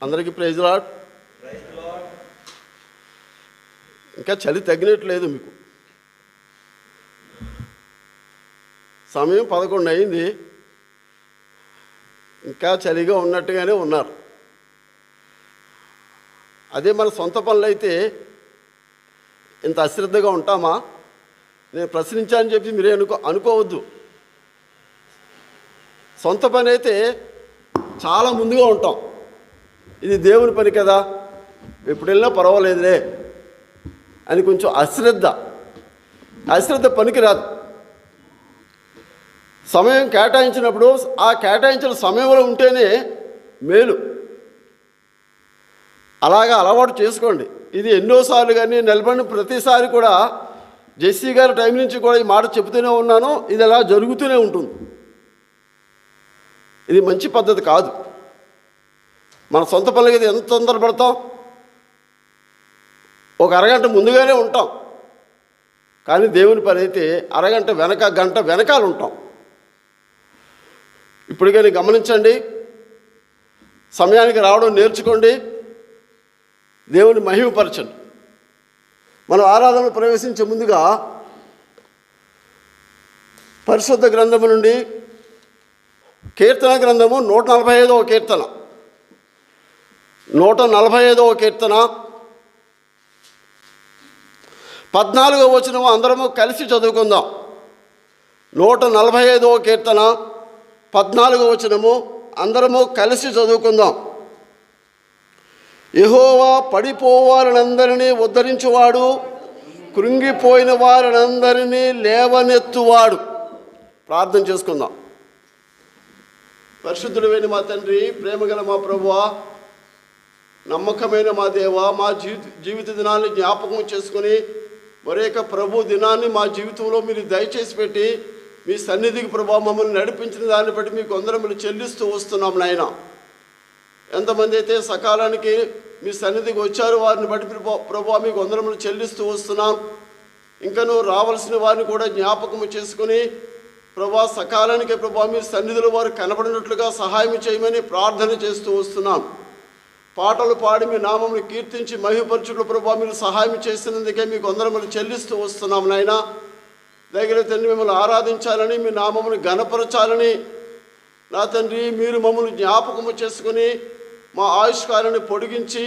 అందరికీ praise lord. ఇంకా చలి తగ్గినట్లేదు మీకు. సమయం 11 అయింది, ఇంకా చలిగా ఉన్నట్టుగానే ఉన్నారు. అదే మన సొంత పనులు అయితే ఇంత అశ్రద్ధగా ఉంటామా? నేను ప్రశ్నించాలని చెప్పి మీరే అనుకోవద్దు. సొంత పని అయితే చాలా ముందుగా ఉంటాం. ఇది దేవుని పని కదా, ఎప్పుడు వెళ్ళినా పర్వాలేదులే అని కొంచెం అశ్రద్ధ పనికిరాదు. సమయం కేటాయించినప్పుడు ఆ కేటాయించిన సమయంలో ఉంటేనే మేలు. అలాగా అలవాటు చేసుకోండి. ఇది ఎన్నోసార్లు కానీ నిలబడిన ప్రతిసారి కూడా జెస్సీ గారి టైం నుంచి కూడా ఈ మాట చెబుతూనే ఉన్నాను. ఇది అలా జరుగుతూనే ఉంటుంది. ఇది మంచి పద్ధతి కాదు. మన సొంత పనులకి ఎంత తొందరపడతాం? ఒక అరగంట ముందుగానే ఉంటాం, కానీ దేవుని పని అయితే గంట వెనకాల ఉంటాం. ఇప్పటికైనా గమనించండి, సమయానికి రావడం నేర్చుకోండి, దేవుని మహిమపరచండి. మనం ఆరాధనలో ప్రవేశించే ముందుగా పరిశుద్ధ గ్రంథము నుండి కీర్తన గ్రంథము 145వ కీర్తన 145వ కీర్తన 14వ వచనం అందరము కలిసి చదువుకుందాం. 145వ కీర్తన 14వ వచనము అందరము కలిసి చదువుకుందాం. యెహోవా పడిపోవారినందరినీ ఉద్ధరించువాడు, కృంగిపోయిన వారినందరినీ లేవనెత్తువాడు. ప్రార్థన చేసుకుందాం. పరిశుద్ధుడైన మా తండ్రి, ప్రేమగల మా ప్రభువా, నమ్మకమైన మా దేవా, మా జీవిత దినాన్ని జ్ఞాపకం చేసుకుని మరొక ప్రభు దినాన్ని మా జీవితంలో మీరు దయచేసి పెట్టి మీ సన్నిధికి ప్రభా మమ్మల్ని నడిపించిన దాన్ని బట్టి మీకు వందనములు చెల్లిస్తూ వస్తున్నాం నాయన. ఎంతమంది అయితే సకాలానికి మీ సన్నిధికి వచ్చారో వారిని బట్టి ప్రభా మీకు వందనములు చెల్లిస్తూ వస్తున్నాం. ఇంకనూ రావాల్సిన వారిని కూడా జ్ఞాపకము చేసుకుని ప్రభా సకాలానికి ప్రభా మీ సన్నిధిలో వారు కనబడినట్లుగా సహాయం చేయమని ప్రార్థన చేస్తూ వస్తున్నాం. పాటలు పాడి మీ నామమును కీర్తించి మహిమపరచుటకు ప్రభా మీరు సహాయం చేసినందుకే మీకు వందనములు చెల్లిస్తూ వస్తున్నాం నాయన. దగ్గర తండ్రి, మిమ్మల్ని ఆరాధించాలని, మీ నామమును ఘనపరచాలని నా తండ్రి మీరు మమ్మల్ని జ్ఞాపకము చేసుకుని మా ఆయుష్కాలాన్ని పొడిగించి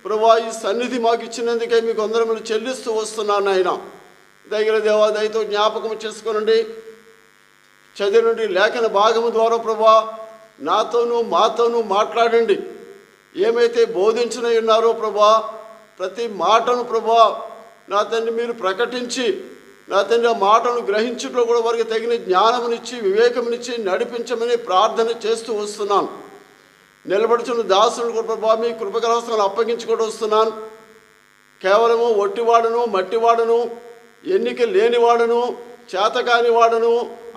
ప్రభా ఈ సన్నిధి మాకు ఇచ్చినందుకే మీకు వందనములు చెల్లిస్తూ వస్తున్నాను నాయన. దగ్గర దేవా దయతో జ్ఞాపకము చేసుకునండి. చదివినండి లేఖన భాగము ద్వారా ప్రభా మాతోనూ మాట్లాడండి. ఏమైతే బోధించిన ఉన్నారో ప్రభా ప్రతి మాటను ప్రభా నా తండ్రి మీరు ప్రకటించి నా తండ్రి ఆ మాటను గ్రహించుటలో కూడా వారికి తగిన జ్ఞానమునిచ్చి వివేకమునిచ్చి నడిపించమని ప్రార్థన చేస్తూ వస్తున్నాను. నిలబడుచున్న దాసులను కూడా ప్రభా మీ కృపకరహస్తాలను అప్పగించుకుంటూ వస్తున్నాను. కేవలము ఒట్టివాడను, మట్టివాడను, ఎన్నిక లేనివాడను, చేతకాని వాడను,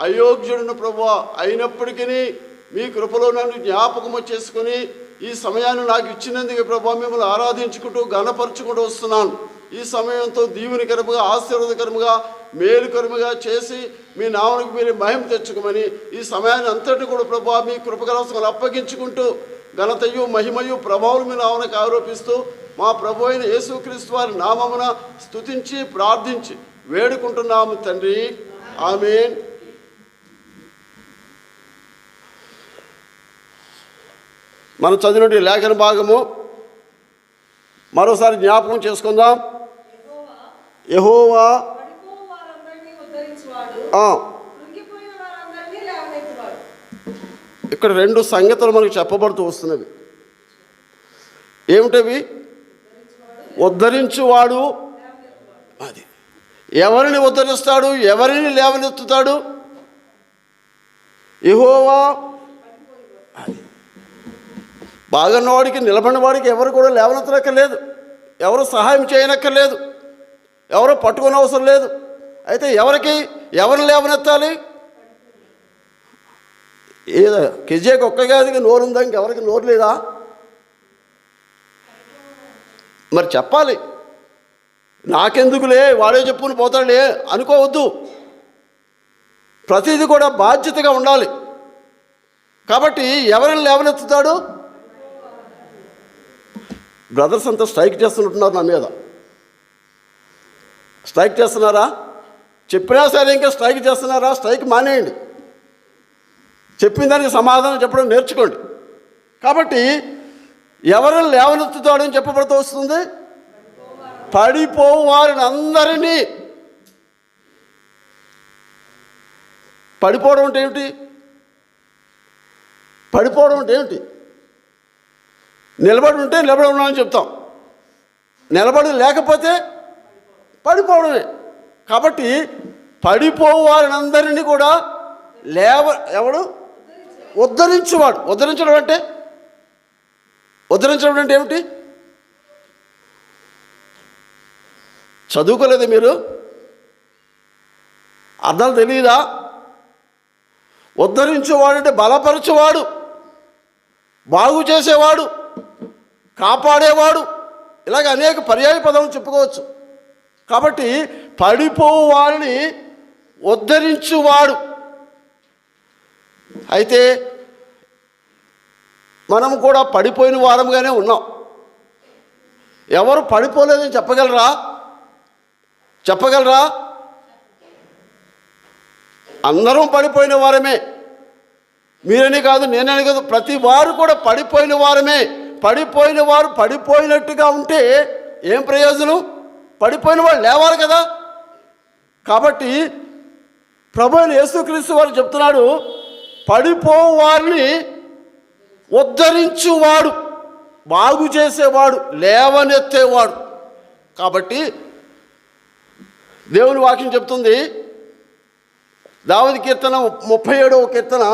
అయోగ్యుడును ప్రభా అయినప్పటికీ మీ కృపలో నన్ను జ్ఞాపకము చేసుకుని ఈ సమయాన్ని నాకు ఇచ్చినందుకు ప్రభా మిమ్మల్ని ఆరాధించుకుంటూ ఘనపరచుకుంటూ వస్తున్నాను. ఈ సమయంతో దీవునికరముగా, ఆశీర్వాదకరముగా, మేలుకరముగా చేసి మీ నామనికి మీరు మహిమ తెచ్చుకోమని ఈ సమయాన్ని అంతటి కూడా ప్రభా మీ కృపకరహస్తాలను అప్పగించుకుంటూ ఘనతయు మహిమయు ప్రభావం మీ నామనికి ఆరోపిస్తూ మా ప్రభు అయిన యేసుక్రీస్తు వారి నామమున స్తుతించి ప్రార్థించి వేడుకుంటున్నాము తండ్రి. ఆమేన్. మనం చదివినటువంటి లేఖన భాగము మరోసారి జ్ఞాపకం చేసుకుందాం. యెహోవా ఇక్కడ 2 సంగతులు మనకు చెప్పబడుతూ వస్తున్నవి. ఏమిటవి? ఉద్ధరించువాడు. అది ఎవరిని ఉద్ధరిస్తాడు? ఎవరిని లేవనెత్తుతాడు? యెహోవా. అది బాగున్నవాడికి, నిలబడిన వాడికి ఎవరు కూడా లేవనెత్తనక్కర్లేదు, ఎవరు సహాయం చేయనక్కర్లేదు, ఎవరు పట్టుకునే అవసరం లేదు. అయితే ఎవరిని లేవనెత్తాలి? ఏదో కెజేకి ఒక్కగాదిగా నోరు ఉందా? ఇంకెవరికి నోరు లేదా? మరి చెప్పాలి. నాకెందుకులే, వాడే చెప్పుకుని పోతాడులే అనుకోవద్దు. ప్రతిదీ కూడా బాధ్యతగా ఉండాలి. కాబట్టి ఎవరిని లేవనెత్తుతాడు? బ్రదర్స్ అంతా స్ట్రైక్ చేస్తున్నట్టున్నారు నా మీద. స్ట్రైక్ చేస్తున్నారా? చెప్పినా సరే ఇంకా స్ట్రైక్ చేస్తున్నారా? స్ట్రైక్ మానేయండి. చెప్పిన దానికి సమాధానం చెప్పడం నేర్చుకోండి. కాబట్టి ఎవరిని లేవనెత్తుతాడని చెప్పబడుతూ వస్తుంది? పడిపోవు వారిని అందరినీ. పడిపోవడం అంటే ఏమిటి? పడిపోవడం అంటే ఏమిటి? నిలబడి ఉంటే నిలబడి ఉన్నామని చెప్తాం, నిలబడి లేకపోతే పడిపోవడమే. కాబట్టి పడిపోవు వారిని అందరినీ కూడా ఎవడు? ఉద్ధరించేవాడు. ఉద్ధరించడం అంటే ఏమిటి? చదువుకోలేదు మీరు? అర్థాలు తెలియదా? ఉద్ధరించేవాడు అంటే బలపరచేవాడు, బాగు చేసేవాడు, కాపాడేవాడు, ఇలాగ అనేక పర్యాయ పదాలను చెప్పుకోవచ్చు. కాబట్టి పడిపోవు వారిని ఉద్ధరించువాడు. అయితే మనం కూడా పడిపోయిన వారంగానే ఉన్నాం. ఎవరు పడిపోలేదని చెప్పగలరా? అందరం పడిపోయిన వారమే. మీరని కాదు, నేనని కాదు, ప్రతి వారు కూడా పడిపోయిన వారమే. పడిపోయిన వారు పడిపోయినట్టుగా ఉంటే ఏం ప్రయోజనం? పడిపోయిన వాడు లేవాలి కదా. కాబట్టి ప్రభువైన యేసుక్రీస్తు వారు చెప్తున్నాడు, పడిపోవు వారిని ఉద్ధరించువాడు, బాగు చేసేవాడు, లేవనెత్తేవాడు. కాబట్టి దేవుని వాక్యం చెప్తుంది, దావీదు కీర్తన 37వ కీర్తన,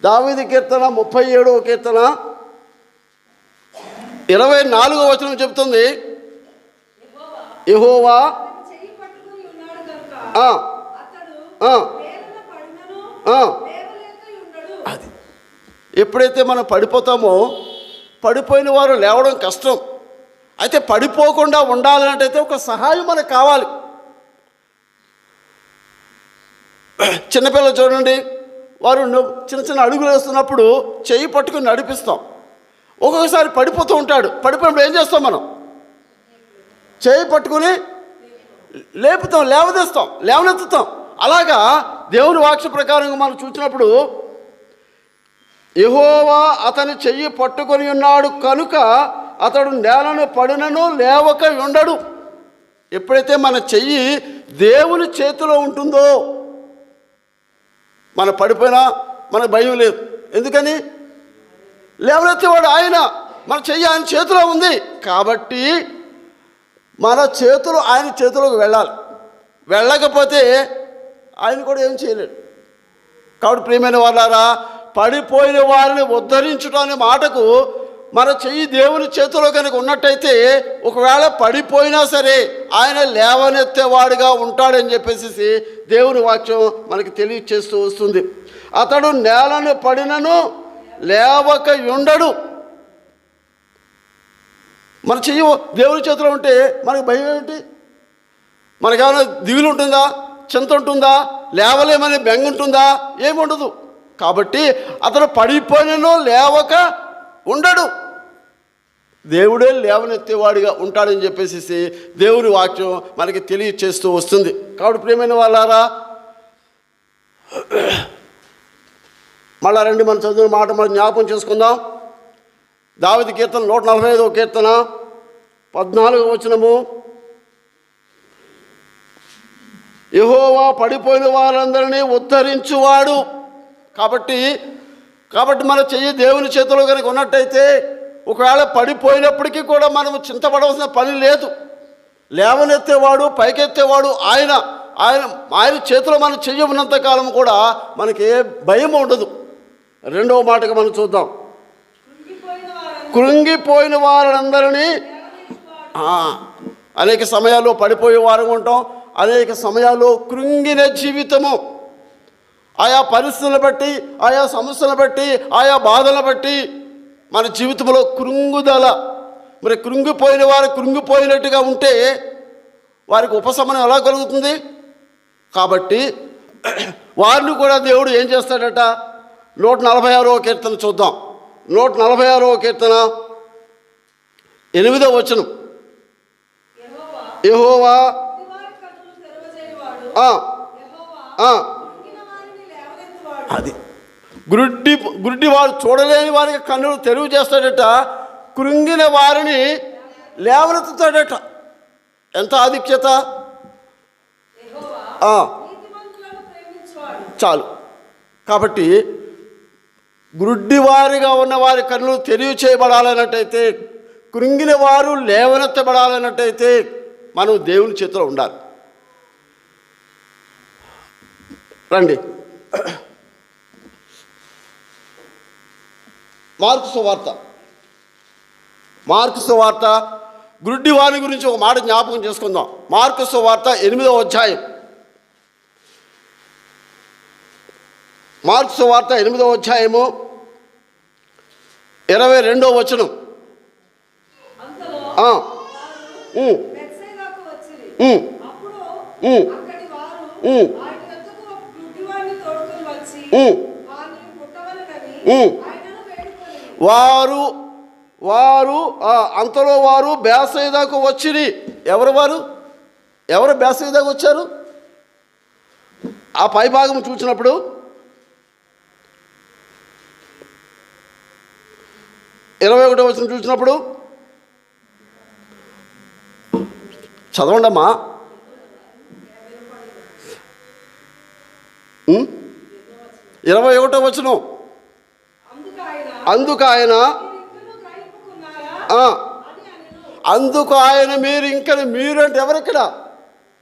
దావీదు కీర్తన 37వ కీర్తన 24వ వచనం చెప్తుంది, యెహోవా అది ఎప్పుడైతే మనం పడిపోతామో, పడిపోయిన వారు లేవడం కష్టం. అయితే పడిపోకుండా ఉండాలంటే ఒక సహాయం మనకు కావాలి. చిన్నపిల్లలు చూడండి, వారు చిన్న చిన్న అడుగులు వేస్తున్నప్పుడు చెయ్యి పట్టుకుని నడిపిస్తాం. ఒక్కొక్కసారి పడిపోతూ ఉంటాడు. పడిపోయినప్పుడు ఏం చేస్తాం? మనం చెయ్యి పట్టుకుని లేపుతాం, లేవనెత్తుతాం. అలాగా దేవుని వాక్య ప్రకారంగా మనం చూసినప్పుడు, యెహోవా అతని చెయ్యి పట్టుకొని ఉన్నాడు కనుక అతడు నేలను పడినను లేవక ఉండడు. ఎప్పుడైతే మన చెయ్యి దేవుని చేతిలో ఉంటుందో, మన పడిపోయినా మనకు భయం లేదు. ఎందుకని? లేవనెత్తేవాడు ఆయన, మన చెయ్యి ఆయన చేతిలో ఉంది. కాబట్టి మన చేతులు ఆయన చేతిలోకి వెళ్ళాలి. వెళ్ళకపోతే ఆయన కూడా ఏం చేయలేడు. కాబట్టి ప్రియమైన వాళ్ళారా, పడిపోయిన వారిని ఉద్ధరించడం అనే మాటకు మన చెయ్యి దేవుని చేతిలో కనుక ఉన్నట్టయితే, ఒకవేళ పడిపోయినా సరే ఆయన లేవనెత్తేవాడుగా ఉంటాడని చెప్పేసి దేవుని వాక్యం మనకి తెలియచేస్తూ వస్తుంది. అతడు నేలను పడినను లేవక ఉండడు. మన చెయ్యి దేవుని చేతిలో ఉంటే మనకు భయం ఏమిటి? మనకేమైనా దిగులు ఉంటుందా? చింత ఉంటుందా? లేవలేమనే బెంగ ఉంటుందా? ఏముండదు. కాబట్టి అతను పడిపోయినను లేవక ఉండడు, దేవుడే లేవనెత్తేవాడిగా ఉంటాడని చెప్పేసి దేవుని వాక్యం మనకి తెలియచేస్తూ వస్తుంది. కాబట్టి ప్రియమైన వాళ్ళారా, మళ్ళా రండి మన చదివిన మాట మనం జ్ఞాపకం చేసుకుందాం. దావీదు కీర్తన 145వ కీర్తన 14వ వచనము, యెహోవా పడిపోయిన వారందరినీ ఉద్ధరించువాడు. కాబట్టి మన చెయ్యి దేవుని చేతిలో కనుక ఉన్నట్టయితే, ఒకవేళ పడిపోయినప్పటికీ కూడా మనం చింతపడవలసిన పని లేదు. లేవనెత్తేవాడు, పైకెత్తేవాడు ఆయన చేతిలో మనం చెయ్యి ఉన్నంత కాలం కూడా మనకి ఏ భయం ఉండదు. రెండవ మాటగా మనం చూద్దాం, కృంగిపోయిన వారందరినీ. అనేక సమయాల్లో పడిపోయే వారంగా ఉంటాం, అనేక సమయాల్లో కృంగిన జీవితము, ఆయా పరిస్థితులను బట్టి, ఆయా సమస్యలను బట్టి, ఆయా బాధలను బట్టి మన జీవితంలో కృంగుదల. మరి కృంగిపోయిన వారు కృంగిపోయినట్టుగా ఉంటే వారికి ఉపశమనం ఎలా కలుగుతుంది? కాబట్టి వారిని కూడా దేవుడు ఏం చేస్తాడట? 146వ కీర్తన చూద్దాం. 146వ కీర్తన 8వ వచనం. యెహోవా అది గుడ్డి వారు చూడలేని వారికి కన్నులు తెరువు చేస్తాడట, కృంగిన వారిని లేవనెత్తుతాడట. ఎంత ఆధిక్యత! చాలు. కాబట్టి గుడ్డివారిగా ఉన్న వారి కన్నులు తెరివి చేయబడాలన్నట్టయితే, కృంగిన వారు లేవనెత్తబడాలన్నట్టయితే మనం దేవుని చేతిలో ఉండాలి. రండి, మార్కు సువార్త గుడ్డి వారి గురించి ఒక మాట జ్ఞాపకం చేసుకుందాం. మార్కు సువార్త 8వ అధ్యాయం. మార్కు సువార్త 8వ అధ్యాయము 22వ వచనం. వారు అంతలో వారు బేసయిదాకు వచ్చిరి. ఎవరు బేసయిదాకు వచ్చారు? ఆ పై భాగం చూసినప్పుడు 21వ వచనం చూసినప్పుడు చదవండి అమ్మా. 21వ వచనం. అందుకు ఆయన మీరు ఇంకా మీరు అంటే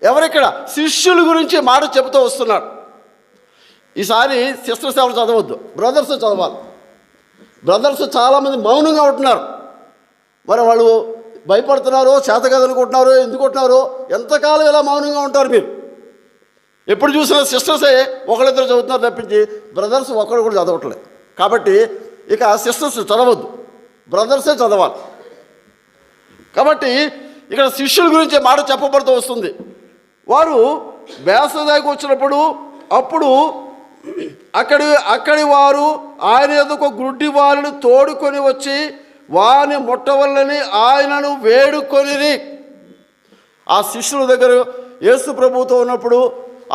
ఎవరిక్కడ శిష్యుల గురించి మాట చెబుతూ వస్తున్నాడు. ఈసారి సిస్టర్ సేవలు చదవద్దు, బ్రదర్స్ చదవాలి. బ్రదర్స్ చాలామంది మౌనంగా ఉంటున్నారు. మరి వాళ్ళు భయపడుతున్నారో, చేత కదనుకుంటున్నారో, ఎందుకు ఉంటున్నారో, ఎంతకాలం ఇలా మౌనంగా ఉంటారు మీరు? ఎప్పుడు చూసినా సిస్టర్సే ఒకళ్ళిద్దరు చదువుతున్నారు తప్పించి బ్రదర్స్ ఒకళ్ళు కూడా చదవట్లేదు. కాబట్టి ఇక సిస్టర్స్ చదవద్దు, బ్రదర్సే చదవాలి. కాబట్టి ఇక్కడ శిష్యుల గురించి మాట చెప్పబడుతూ వస్తుంది. వారు బేసదాకి వచ్చినప్పుడు అప్పుడు అక్కడి వారు ఆయన ఎదుకు గుడ్డి వారిని తోడుకొని వచ్చి వాని ముట్టవల్లని ఆయనను వేడుకొనిరి. ఆ శిష్యుల దగ్గర యేసు ప్రభువుతో ఉన్నప్పుడు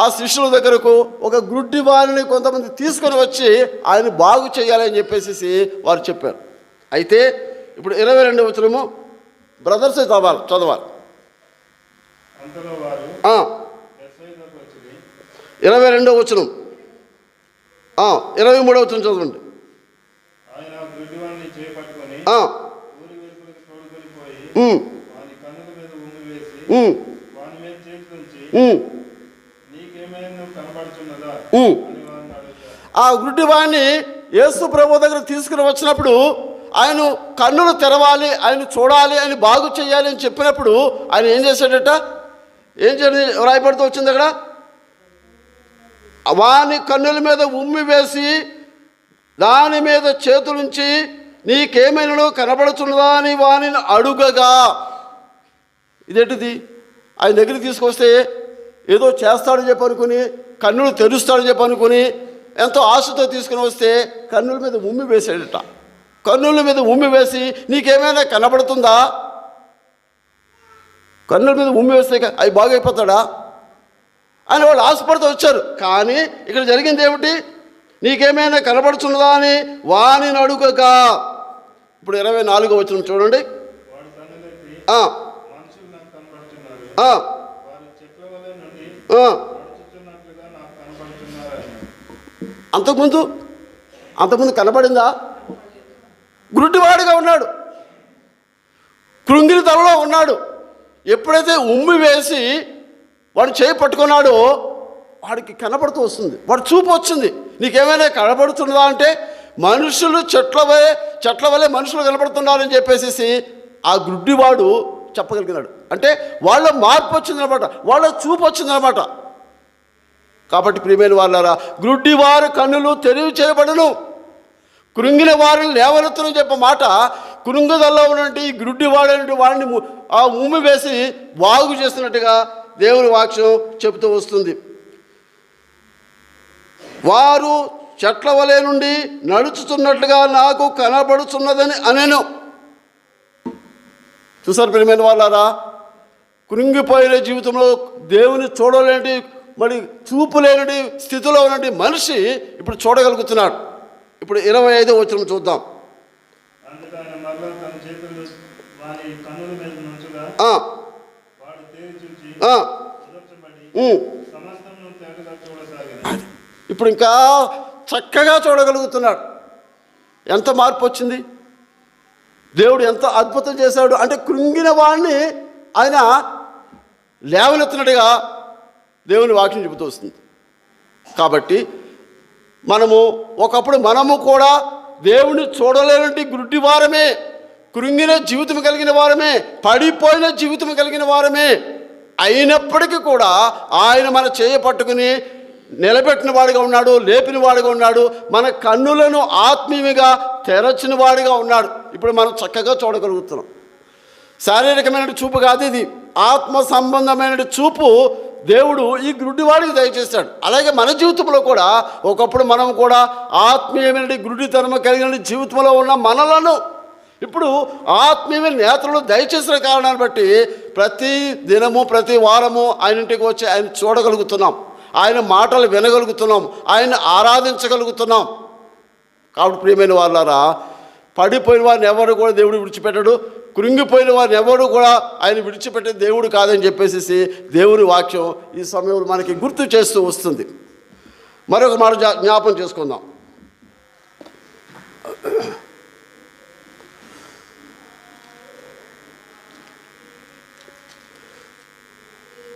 ఆ శిష్యుల దగ్గరకు ఒక గుడ్డి వారిని కొంతమంది తీసుకొని వచ్చి ఆయన బాగు చేయాలని చెప్పేసి వారు చెప్పారు. అయితే ఇప్పుడు 22వ వచనము బ్రదర్స్ చదవాలి. 22వ వచనం 23వ వచనం చదవండి. ఆ గుడ్డి వాడిని యేసు ప్రభు దగ్గర తీసుకుని వచ్చినప్పుడు ఆయన కన్నులు తెరవాలి, ఆయన చూడాలి, ఆయన బాగు చేయాలి అని చెప్పినప్పుడు ఆయన ఏం చేశాడట? ఏం చేయాలి రాయబడుతూ వచ్చింది అక్కడ? వాని కన్నుల మీద ఉమ్మి వేసి దాని మీద చేతులుంచి నీకేమైనా కనబడుతున్నదా అని వానిని అడుగగా. ఇదేంటిది? ఆయన దగ్గరికి తీసుకొస్తే ఏదో చేస్తాడని చెప్పి అనుకుని, కన్నులు తెరుస్తాడని చెప్పి అనుకుని ఎంతో ఆశతో తీసుకుని వస్తే కన్నుల మీద ఉమ్మి వేసాడట. కన్నుల మీద ఉమ్మి వేసి నీకేమైనా కనబడుతుందా? కన్నుల మీద ఉమ్మి వేస్తే అవి బాగైపోతాడా అని వాళ్ళు ఆశపడుతూ వచ్చారు. కానీ ఇక్కడ జరిగింది ఏమిటి? నీకేమైనా కనబడుతున్నదా అని వానిని అడుగగా. ఇప్పుడు 24వ వచనం చూడండి. అంతకుముందు కనబడిందా? గుడ్డివాడిగా ఉన్నాడు, కృంగిని తలలో ఉన్నాడు. ఎప్పుడైతే ఉమ్మి వేసి వాడు చేయి పట్టుకున్నాడో వాడికి కనబడుతూ వస్తుంది, వాడు చూపు వచ్చింది. నీకేమైనా కనబడుతున్నదా అంటే మనుషులు చెట్ల వలె మనుషులు కనబడుతున్నారని చెప్పేసి ఆ గుడ్డివాడు చెప్పగలిగినాడు. అంటే వాళ్ళ మార్పు వచ్చిందనమాట, వాళ్ళ చూపు వచ్చిందనమాట. కాబట్టి ప్రియమైన వాళ్ళారా, గుడ్డివారు కన్నులు తెరివి చేయబడును, కృంగిన వారిని లేవనెత్తును చెప్పే మాట కృంగుదల్లో ఉన్నట్టు ఈ గుడ్డివాడైనటువంటి వాడిని ఆ ఉమ్మి వేసి బాగు చేసినట్టుగా దేవుని వాక్యం చెబుతూ వస్తుంది. వారు చెట్ల వలె నుండి నడుచుతున్నట్లుగా నాకు కనబడుతున్నదని అనెను. చూసారు ప్రియమైన వాళ్ళారా, కృంగిపోయిన జీవితంలో దేవుని చూడలేని, మరి చూపు లేని స్థితిలో ఉన్నటువంటి మనిషి ఇప్పుడు చూడగలుగుతున్నాడు. ఇప్పుడు 25వ వచనం చూద్దాం. ఇప్పుడు ఇంకా చక్కగా చూడగలుగుతున్నాడు. ఎంత మార్పు వచ్చింది! దేవుడు ఎంత అద్భుతం చేశాడు అంటే, కృంగిన వాడిని ఆయన లేవనెత్తినట్టుగా దేవుని వాక్యం చెబుతూ వస్తుంది. కాబట్టి ఒకప్పుడు మనము కూడా దేవుని చూడలేనంటి గుడ్డి వారమే, కృంగిన జీవితం కలిగిన వారమే, పడిపోయిన జీవితం కలిగిన వారమే. అయినప్పటికీ కూడా ఆయన మన చేయ పట్టుకుని నిలబెట్టిన వాడిగా ఉన్నాడు, లేపిన వాడిగా ఉన్నాడు, మన కన్నులను ఆత్మీయంగా తెరచిన వాడిగా ఉన్నాడు. ఇప్పుడు మనం చక్కగా చూడగలుగుతున్నాం. శారీరకమైన చూపు కాదు ఇది, ఆత్మ సంబంధమైన చూపు దేవుడు ఈ గుడ్డివాడికి దయచేశాడు. అలాగే మన జీవితంలో కూడా ఒకప్పుడు మనం కూడా ఆత్మీయమైన గుడ్డితనం కలిగిన జీవితంలో ఉన్న మనలను ఇప్పుడు ఆత్మీయమైన నేతలు దయచేసిన కారణాన్ని బట్టి ప్రతి దినము ప్రతి వారము ఆయన ఇంటికి వచ్చి ఆయన చూడగలుగుతున్నాం, ఆయన మాటలు వినగలుగుతున్నాం, ఆయన ఆరాధించగలుగుతున్నాం. కాబట్టి ప్రియమైన వాళ్ళారా, పడిపోయిన వారిని ఎవరు కూడా దేవుడు విడిచిపెట్టాడు, కృంగిపోయిన వారిని ఎవరు కూడా ఆయన విడిచిపెట్టే దేవుడు కాదని చెప్పేసి దేవుని వాక్యం ఈ సమయంలో మనకి గుర్తు చేస్తూ వస్తుంది. మరొక మాట జ్ఞాపం చేసుకుందాం.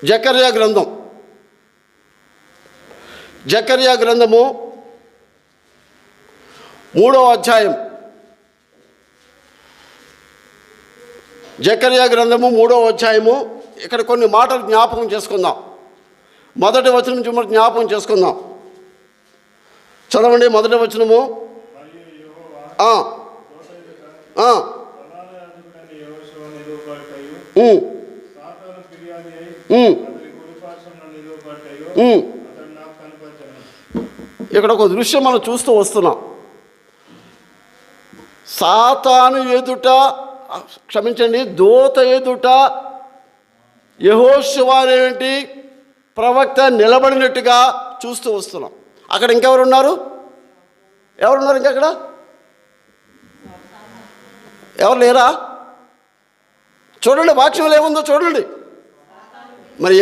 జకర్యా గ్రంథము 3వ అధ్యాయం. జకర్యా గ్రంథము 3వ అధ్యాయము. ఇక్కడ కొన్ని మాటలు జ్ఞాపకం చేసుకుందాం. మొదటి వచనం నుంచి జ్ఞాపకం చేసుకుందాం. చదవండి మొదటి వచనము. ఇక్కడ ఒక దృశ్యం మనం చూస్తూ వస్తున్నాం. సాతాను ఎదుట, క్షమించండి, దూత ఎదుట యెహోషువ అనేటి ప్రవక్త నిలబడినట్టుగా చూస్తూ వస్తున్నాం. అక్కడ ఇంకెవరున్నారు? ఇంకా అక్కడ ఎవరు లేరా? చూడండి వాక్యంలో ఏముందో చూడండి. మరి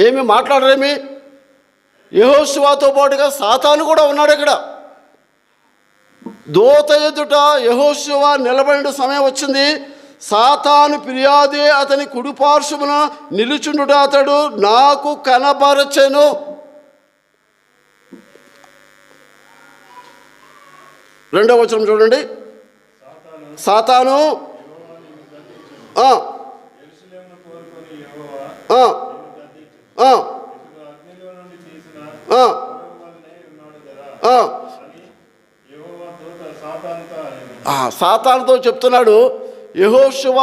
ఏమి మాట్లాడరేమి? యెహోషువతో పాటుగా సాతాను కూడా ఉన్నాడు. ఇక్కడ దూత ఎదుట యెహోషువ నిలబడిన సమయం వచ్చింది. సాతాను ఫిర్యాదే అతని కుడిపార్శ్వమున నిలుచుండుట అతడు నాకు కనబరచెను. రెండవ వచనం చూడండి. సాతాను సాతానుతో చెప్తున్నాడు, యెహోషువ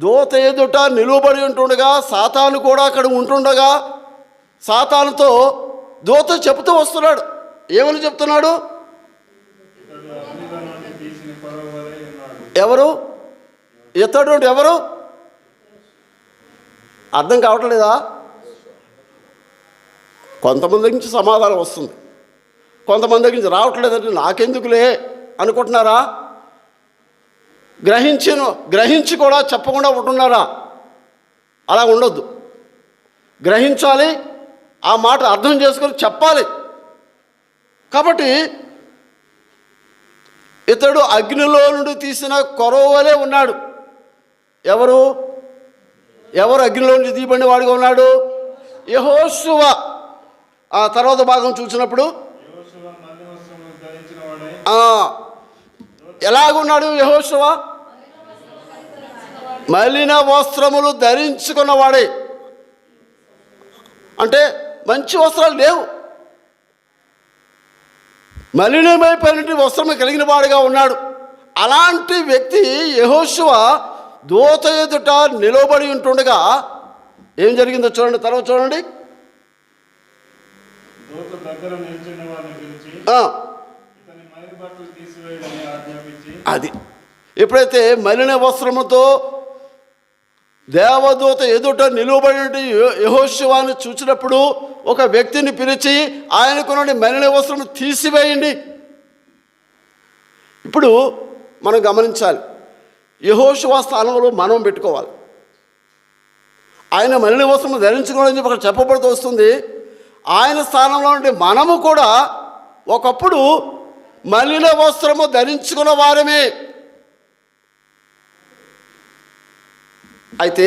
దూత ఎదుట నిలువబడి ఉంటుండగా, సాతాను కూడా అక్కడ ఉంటుండగా సాతానుతో దూత చెప్తూ వస్తున్నాడు. ఏమని చెప్తున్నాడు? ఎవరు ఇతడు? ఎవరు? అర్థం కావట్లేదా? కొంతమంది దగ్గర నుంచి సమాధానం వస్తుంది, కొంతమంది దగ్గర నుంచి రావట్లేదంటే నాకెందుకులే అనుకుంటున్నారా? గ్రహించి కూడా చెప్పకుండా ఉంటున్నారా? అలా ఉండొద్దు. గ్రహించాలి, ఆ మాట అర్థం చేసుకొని చెప్పాలి. కాబట్టి ఇతడు అగ్నిలో నుండి తీసిన కొరవలే ఉన్నాడు. ఎవరు అగ్నిలో నుంచి తీయబడిన వాడిగా ఉన్నాడు? యెహోషువ. ఆ తర్వాత భాగం చూసినప్పుడు ఎలాగున్నాడు యెహోషువ? మలిన వస్త్రములు ధరించుకున్నవాడే. అంటే మంచి వస్త్రాలు లేవు, మలినమైపోయినటువంటి వస్త్రము కలిగిన వాడిగా ఉన్నాడు. అలాంటి వ్యక్తి యెహోషువ దూత ఎదుట నిలబడి ఉంటుండగా ఏం జరిగిందో చూడండి. తర్వాత చూడండి. అది ఎప్పుడైతే మలిన వస్త్రముతో దేవదూత ఎదుట నిలువబడిన యెహోషువను చూసినప్పుడు ఒక వ్యక్తిని పిలిచి ఆయనకున్న మలిన వస్త్రము తీసివేయండి. ఇప్పుడు మనం గమనించాలి, యెహోషువ స్థానంలో మనం పెట్టుకోవాలి. ఆయన మలిన వస్త్రము ధరించుకోవాలని చెప్పి అక్కడ చెప్పబడుతూ వస్తుంది. ఆయన స్థానంలో నుండి మనము కూడా ఒకప్పుడు మలిన వస్త్రము ధరించుకున్న వారమే. అయితే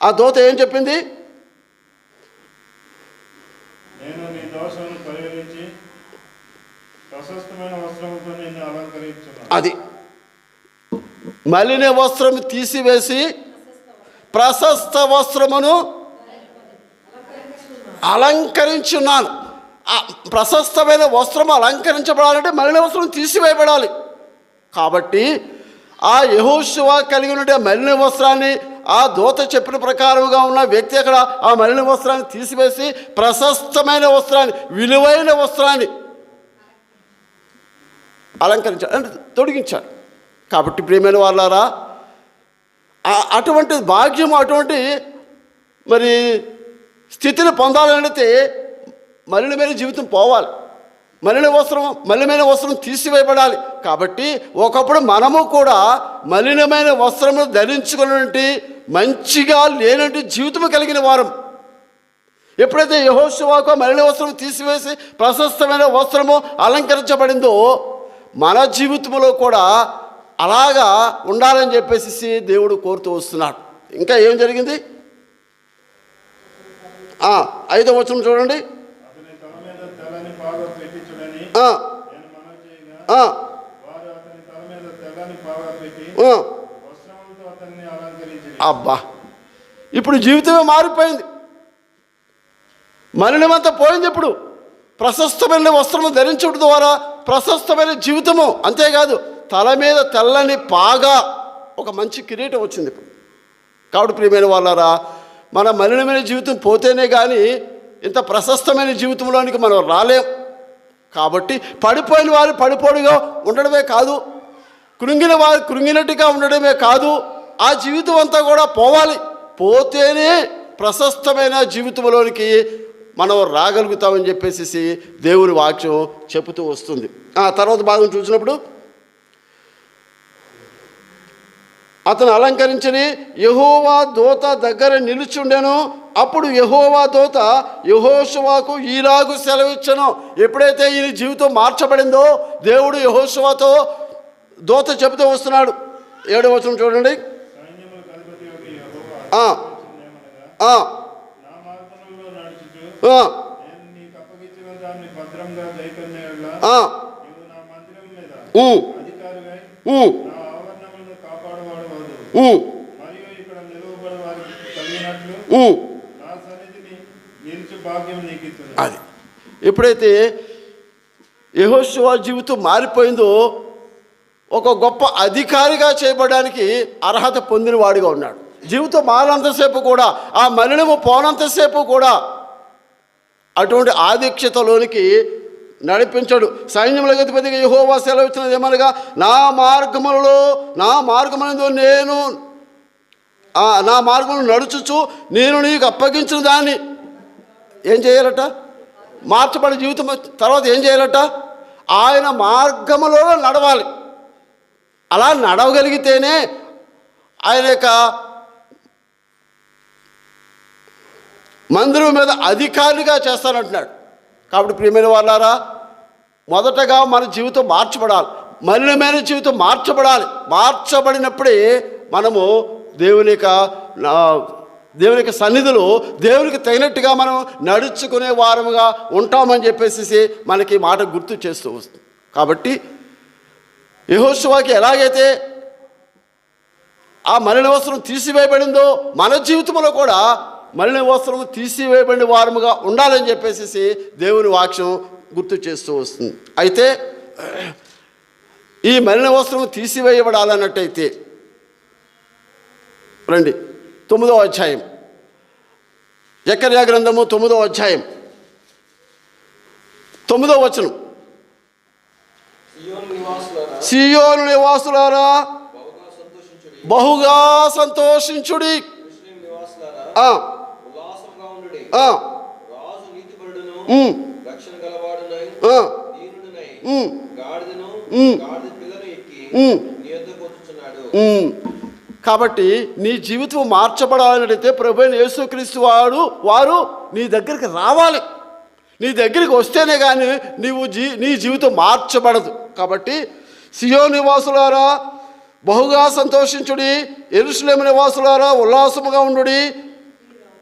ఆ దూత ఏం చెప్పింది? నేను నీ దోషమును పరిహరించి ప్రశస్తమైన వస్త్రముతో నిన్ను అలంకరించున్నాను. అది మలిన వస్త్రం తీసివేసి ప్రశస్త వస్త్రమును అలంకరించున్నాను. ప్రశస్తమైన వస్త్రము అలంకరించబడాలంటే మలిన వస్త్రం తీసివేయబడాలి. కాబట్టి ఆ యెహోషువ కలిగి ఉన్న మలిన వస్త్రాన్ని ఆ దూత చెప్పిన ప్రకారముగా ఉన్న వ్యక్తి అక్కడ ఆ మలిన వస్త్రాన్ని తీసివేసి ప్రశస్తమైన వస్త్రాన్ని, విలువైన వస్త్రాన్ని అలంకరించాడు, అంటే తొడిగించాడు. కాబట్టి ప్రియమైన వాళ్ళారా, అటువంటి భాగ్యం, అటువంటి మరి స్థితిని పొందాలంటే మలినమైన జీవితం పోవాలి, మలినమైన వస్త్రం తీసివేయబడాలి. కాబట్టి ఒకప్పుడు మనము కూడా మలినమైన వస్త్రము ధరించుకున్నటువంటి మంచిగా లేనటువంటి జీవితము కలిగిన వారం. ఎప్పుడైతే యెహోషువకు మలిన వస్త్రం తీసివేసి ప్రశస్తమైన వస్త్రము అలంకరించబడిందో మన జీవితంలో కూడా అలాగా ఉండాలని చెప్పేసి దేవుడు కోరుతూ వస్తున్నాడు. ఇంకా ఏం జరిగింది? 5వ వచనం చూడండి. అబ్బా, ఇప్పుడు జీవితమే మారిపోయింది, మలినమంతా పోయింది. ఇప్పుడు ప్రశస్తమైన వస్త్రము ధరించడం ద్వారా ప్రశస్తమైన జీవితము, అంతేకాదు తల మీద తెల్లని పాగా, ఒక మంచి కిరీటం వచ్చింది ఇప్పుడు. కాబట్టి ప్రియమైన వాళ్ళారా, మన మలినమైన జీవితం పోతేనే కానీ ఇంత ప్రశస్తమైన జీవితంలోనికి మనం రాలేం. కాబట్టి పడిపోయిన వారు పడిపోడుగా ఉండడమే కాదు, కృంగిన వారు కృంగినట్టుగా ఉండడమే కాదు, ఆ జీవితం అంతా కూడా పోవాలి. పోతేనే ప్రశస్తమైన జీవితంలోనికి మనం రాగలుగుతామని చెప్పేసి దేవుని వాక్యం చెబుతూ వస్తుంది. తర్వాత భాగం చూసినప్పుడు అతను అలంకరించని యెహోవా దూత దగ్గర నిలుచుండెను. అప్పుడు యెహోవా దూత యెహోషువకు ఈలాగు సెలవిచ్చెను. ఎప్పుడైతే ఈయన జీవితం మార్చబడిందో దేవుడు యెహోషువతో దూత చెబుతూ వస్తున్నాడు. 7వ వచనం చూడండి. అది ఎప్పుడైతే యెహోషువ జీవితం మారిపోయిందో ఒక గొప్ప అధికారిగా చేయబడడానికి అర్హత పొందిన వాడిగా ఉన్నాడు. జీవితం మారినంతసేపు కూడా, ఆ మలినము పోనంతసేపు కూడా అటువంటి ఆధిక్యతలోనికి నడిపించాడు. సైన్యములకు అధిపతిగా యెహోవా సెలవిచ్చినది ఏమనగా, నా మార్గములందు నేను నా మార్గమును నడుచుచు నేను నీకు అప్పగించిన దాన్ని ఏం చేయాలట? మార్చబడి జీవితం తర్వాత ఏం చేయాలట? ఆయన మార్గములో నడవాలి. అలా నడవగలిగితేనే ఆయన యొక్క మందిరం మీద అధికారిగా చేస్తానంటున్నాడు. కాబట్టి ప్రియమైన వాళ్ళారా, మొదటగా మన జీవితం మార్చబడాలి, మలినమైన జీవితం మార్చబడాలి. మార్చబడినప్పుడే మనము దేవుని యొక్క సన్నిధిలో దేవునికి తగినట్టుగా మనం నడుచుకునే వారముగా ఉంటామని చెప్పేసి మనకి మాట గుర్తు చేస్తూ వస్తుంది. కాబట్టి యెహోషువకి ఎలాగైతే ఆ మలిన వస్త్రం తీసివేయబడిందో మన జీవితంలో కూడా మలిన వస్త్రం తీసివేయబడిన వారముగా ఉండాలని చెప్పేసి దేవుని వాక్యం గుర్తు చేస్తూ వస్తుంది. అయితే ఈ మలిన వస్త్రం తీసివేయబడాలన్నట్టయితే రండి 9వ అధ్యాయం, జకర్యా గ్రంథము 9వ అధ్యాయం 9వ వచనం. సియోను నివాసులారా బహుగా సంతోషించుడి. ఆ, ఆ, కాబట్టి నీ జీవితం మార్చబడాలంటే ప్రభువైన యేసుక్రీస్తు వారు నీ దగ్గరికి రావాలి. నీ దగ్గరికి వస్తేనే కానీ నీ జీవితం మార్చబడదు. కాబట్టి సియోను నివాసులారా బహుగా సంతోషించుడి, యెరూషలేము నివాసులారా ఉల్లాసముగా ఉండుడి.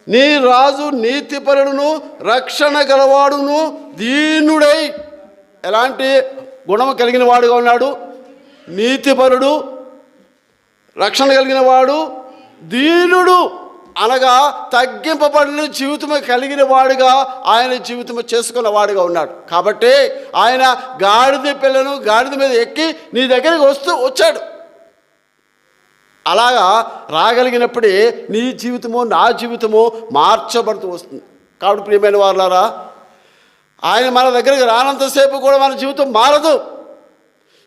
నీ రాజు నీతిపరుడును రక్షణ గలవాడును దీనుడై. ఎలాంటి గుణము కలిగిన వాడుగా ఉన్నాడు? నీతిపరుడు, రక్షణ కలిగిన వాడు, దీనుడు అనగా తగ్గింపబడిన జీవితము కలిగిన వాడుగా ఆయన జీవితము చేసుకున్న వాడుగా ఉన్నాడు. కాబట్టి ఆయన గాడిద పిల్లను గాడిద మీద ఎక్కి నీ దగ్గరికి వచ్చాడు. అలాగా రాగలిగినప్పుడే నీ జీవితము నా జీవితము మార్చబడుతూ వస్తుంది. కాబట్టి ప్రియమైన వారులారా, ఆయన మన దగ్గరికి రానంతసేపు కూడా మన జీవితం మారదు.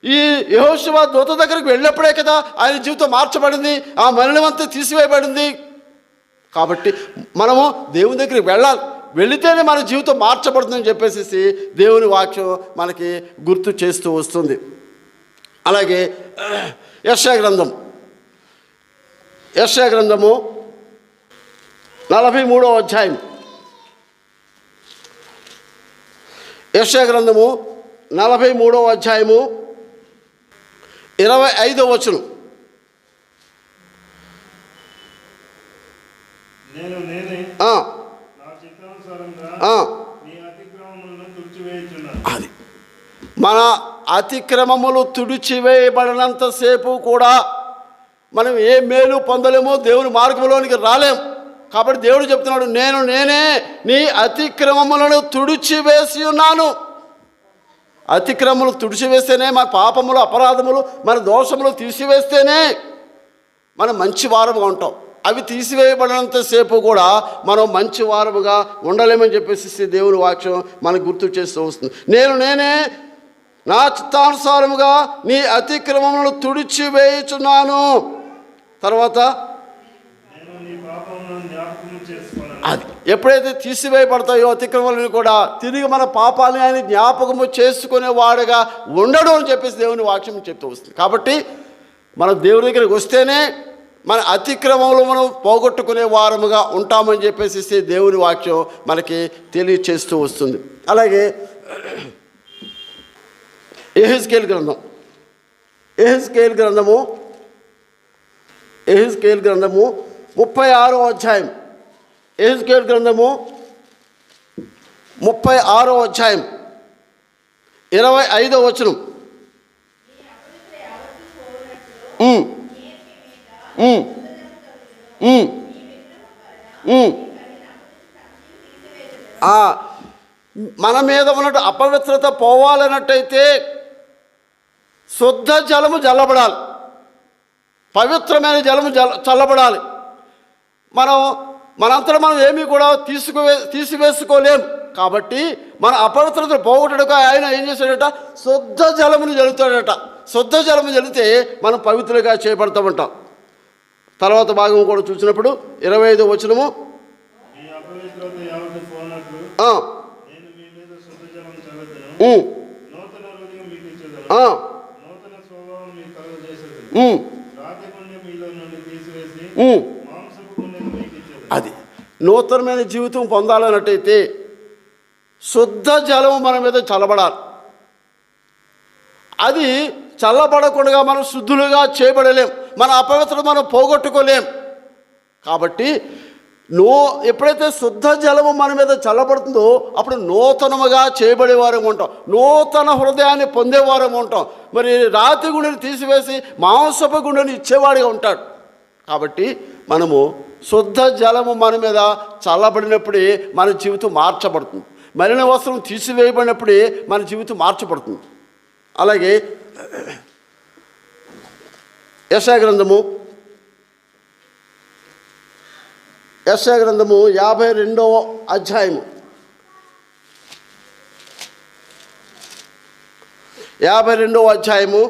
ఈ యెహోషువ దూత దగ్గరికి వెళ్ళినప్పుడే కదా ఆయన జీవితం మార్చబడింది, ఆ మలినమంతా తీసివేయబడింది. కాబట్టి మనము దేవుని దగ్గరికి వెళ్ళాలి, వెళితేనే మన జీవితం మార్చబడుతుందని చెప్పేసి దేవుని వాక్యం మనకి గుర్తు చేస్తూ వస్తుంది. అలాగే యెషయా గ్రంథము 43వ అధ్యాయం. యెషయా గ్రంథము 43వ అధ్యాయము 25వ వచనం. నేను నేనే నా చిత్తానుసారంగా నీ అతిక్రమములను తుడిచివేయుచున్నాను. అది మన అతిక్రమములు తుడిచివేయబడినంతసేపు కూడా మనం ఏ మేలు పొందలేమో, దేవుని మార్గంలోనికి రాలేం. కాబట్టి దేవుడు చెప్తున్నాడు, నేనే నీ అతిక్రమములను తుడిచివేసి ఉన్నాను. అతిక్రమములు తుడిచివేస్తేనే, మన పాపములు అపరాధములు మన దోషములు తీసివేస్తేనే మనం మంచి వారముగా ఉంటాం. అవి తీసివేయబడినంతసేపు కూడా మనం మంచి వారముగా ఉండలేమని చెప్పేసి దేవుని వాక్యం మనకు గుర్తు చేస్తూ వస్తుంది. నేనే నా చిత్తానుసారముగా నీ అతిక్రమములను తుడిచివేయుచున్నాను. తర్వాత అది ఎప్పుడైతే తీసివేయబడతాయో అతిక్రమాలను కూడా తిరిగి మన పాపాలని ఆయన జ్ఞాపకము చేసుకునేవాడుగా ఉండడు అని చెప్పేసి దేవుని వాక్యం చెప్తూ వస్తుంది. కాబట్టి మనం దేవుని దగ్గరికి వస్తేనే మన అతిక్రమంలో మనం పోగొట్టుకునే వారముగా ఉంటామని చెప్పేసి దేవుని వాక్యం మనకి తెలియచేస్తూ వస్తుంది. అలాగే యెహెజ్కేలు గ్రంథము 36వ అధ్యాయం. యెహెజ్కేలు గ్రంథము 36వ అధ్యాయం 25వ వచనం. మన మీద ఉన్నట్టు అపవిత్రత పోవాలన్నట్టయితే శుద్ధ జలము చల్లబడాలి, పవిత్రమైన జలము చల్లబడాలి. మనంతటా మనం ఏమీ కూడా తీసివేసుకోలేము. కాబట్టి మన అపవిత్రతను పోగొట్టడానికి ఆయన ఏం చేశాడట? శుద్ధ జలమును జల్లుతాడట. శుద్ధ జలము జల్లితే మనం పవిత్రంగా చేయబడతామంటాం. తర్వాత భాగం కూడా చూసినప్పుడు 25వ వచనము, అది నూతనమైన జీవితం పొందాలన్నట్టయితే శుద్ధ జలము మన మీద చల్లబడాలి. అది చల్లబడకుండా మనం శుద్ధులుగా చేయబడలేం, మన అపవిత్రత మనం పోగొట్టుకోలేం. కాబట్టి ఎప్పుడైతే శుద్ధ జలము మన మీద చల్లబడుతుందో అప్పుడు నూతనముగా చేయబడేవారం ఉంటాం, నూతన హృదయాన్ని పొందేవారం ఉంటాం. మరి రాతి గుండెని తీసివేసి మాంసపు గుండెని ఇచ్చేవాడిగా ఉంటాడు. కాబట్టి మనము శుద్ధ జలము మన మీద చల్లబడినప్పుడే మన జీవితం మార్చబడుతుంది. మలిన వస్త్రం తీసివేయబడినప్పుడే మన జీవితం మార్చబడుతుంది. అలాగే యెషయా గ్రంథము 52వ అధ్యాయము 52వ అధ్యాయము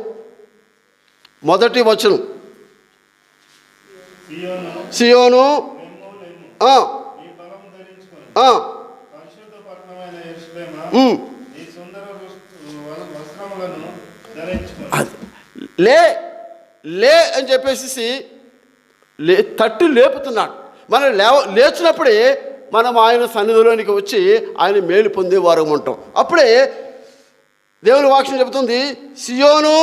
మొదటి వచనం. సియోను నీ బలము ధరించుకొని పరిశుద్ధ పట్టణమైన యెరూషలేమా నీ సుందర వస్త్రములను ధరించుకొని లే అని చెప్పేసి తట్టి లేపుతున్నాడు. మనం లేచినప్పుడే మనం ఆయన సన్నిధిలోనికి వచ్చి ఆయన మేలు పొందేవారు ఉంటాం. అప్పుడే దేవుని వాక్యం చెబుతుంది, సియోను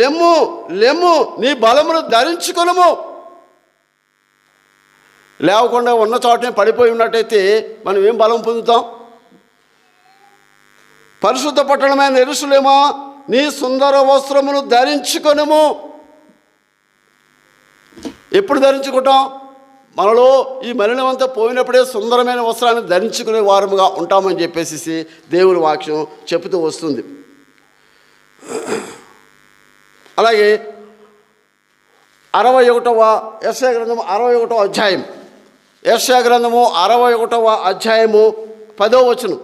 లెమ్ము లెమ్ము నీ బలమును ధరించుకొనుము. లేవకుండా ఉన్న చోటనే పడిపోయి ఉన్నట్టయితే మనం ఏం బలం పొందుతాం? పరిశుద్ధ పట్టణమైన యెరూషలేమా నీ సుందర వస్త్రమును ధరించుకొనుము. ఎప్పుడు ధరించుకుంటాం? మనలో ఈ మలినమంతా పోయినప్పుడే సుందరమైన వస్త్రాన్ని ధరించుకునే వారముగా ఉంటామని చెప్పేసి దేవుని వాక్యం చెబుతూ వస్తుంది. అలాగే 61వ యెషయా గ్రంథము 61వ అధ్యాయం, యెషయా గ్రంథము 61వ అధ్యాయము 10వ వచనం.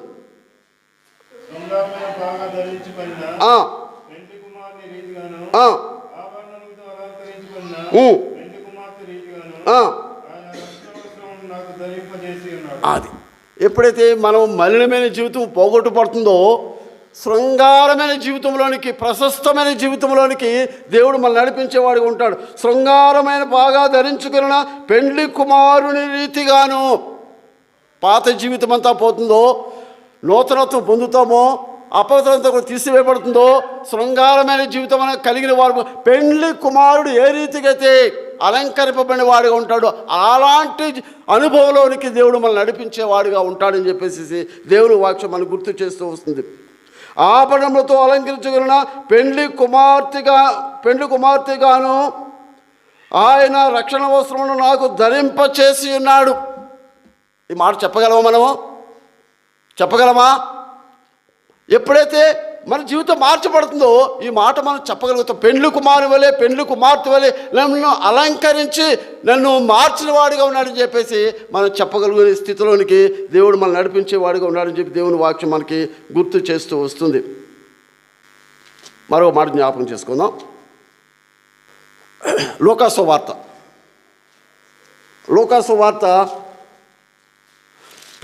అది ఎప్పుడైతే మనం మలినమైన జీవితం పోగొట్టుపడుతుందో శృంగారమైన జీవితంలోనికి, ప్రశస్తమైన జీవితంలోనికి దేవుడు మనల్ని నడిపించేవాడిగా ఉంటాడు. శృంగారమైన బాగా ధరించుకున్న పెండ్లి కుమారుని రీతిగాను పాత జీవితం అంతా పోతుందో, నూతనత్వం పొందుతామో, అపవిత్రత కూడా తీసివేయబడుతుందో, శృంగారమైన జీవితం అనేది కలిగిన వాడు పెండ్లి కుమారుడు ఏ రీతిగా అయితే అలంకరింపబడిన వాడిగా ఉంటాడో అలాంటి అనుభవంలోనికి దేవుడు మనల్ని నడిపించేవాడిగా ఉంటాడని చెప్పేసి దేవుని వాక్యం మనకు గుర్తు చేస్తూ వస్తుంది. ఆభరణములతో అలంకరించగలిగిన పెండ్లి కుమార్తెగాను ఆయన రక్షణ వస్త్రమును నాకు ధరింపచేసి ఉన్నాడు. ఈ మాట చెప్పగలమా? మనము చెప్పగలమా? ఎప్పుడైతే మన జీవితం మార్చబడుతుందో ఈ మాట మనం చెప్పగలుగుతాం. పెండ్లి కుమారు వలె, పెండ్లి కుమార్తె వలె నన్ను అలంకరించి నన్ను మార్చిన వాడిగా ఉన్నాడని చెప్పేసి మనం చెప్పగలిగే స్థితిలోనికి దేవుడు మనం నడిపించేవాడిగా ఉన్నాడని చెప్పి దేవుని వాక్యం మనకి గుర్తు చేస్తూ వస్తుంది. మరో మాట జ్ఞాపకం చేసుకుందాం. లూకాసు వార్త